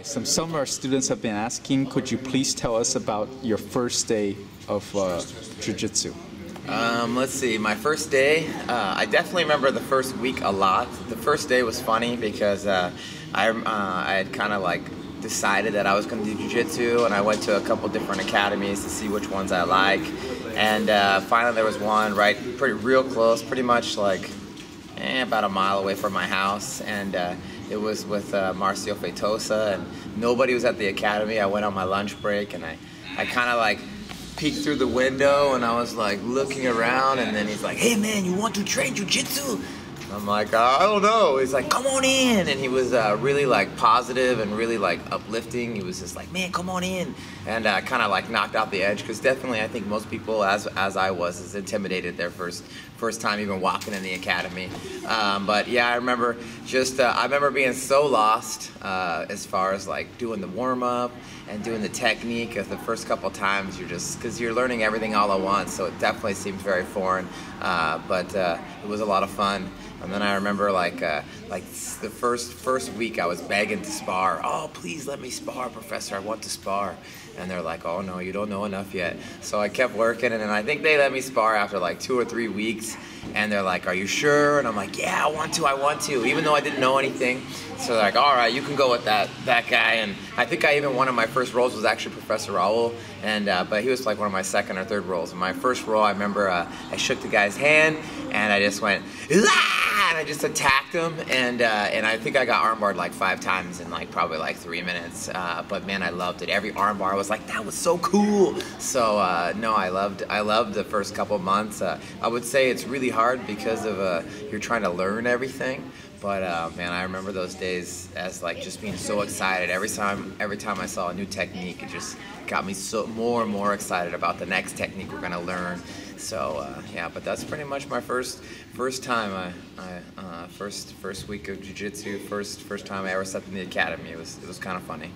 right, some of our students have been asking, could you please tell us about your first day of Jiu-Jitsu? Let's see, my first day, I definitely remember the first week a lot. The first day was funny because I had kind of like decided that I was going to do Jiu-Jitsu, and I went to a couple different academies to see which ones I like. And finally there was one real close, pretty much like about a mile away from my house, and it was with Marcio Feitosa, and nobody was at the academy. I went on my lunch break, and I kind of like peeked through the window, and I was like looking around, and then he's like, "Hey man, you want to train Jiu-Jitsu?" I'm like, I don't know. He's like, "Come on in," and he was really like positive and really like uplifting. He was just like, "Man, come on in," and kind of like knocked out the edge, because definitely I think most people, as I was, is intimidated their first time even walking in the academy. But yeah, I remember being so lost as far as like doing the warm up and doing the technique. Of the first couple times, because you're learning everything all at once, so it definitely seems very foreign. But it was a lot of fun. And then I remember like the first week I was begging to spar. "Oh, please let me spar, Professor, I want to spar." And they're like, "Oh no, you don't know enough yet." So I kept working, and then I think they let me spar after like 2 or 3 weeks. And they're like, "Are you sure?" And I'm like, "Yeah, I want to," even though I didn't know anything. So they're like, "All right, you can go with that guy." And I think one of my first roles was actually Professor Raul, and but he was like one of my second or third roles. And my first role, I remember I shook the guy's hand, and I just went, "Ah!" and I just attacked him, and I think I got armbarred like 5 times in like probably like 3 minutes. But man, I loved it. Every armbar was like, that was so cool. So no, I loved the first couple months. I would say it's really hard because of you're trying to learn everything. But man, I remember those days as like just being so excited. Every time I saw a new technique, it just got me so more and more excited about the next technique we're gonna learn. So yeah, but that's pretty much my first time. First week of Jiu-Jitsu, first time I ever stepped in the academy. It was kind of funny.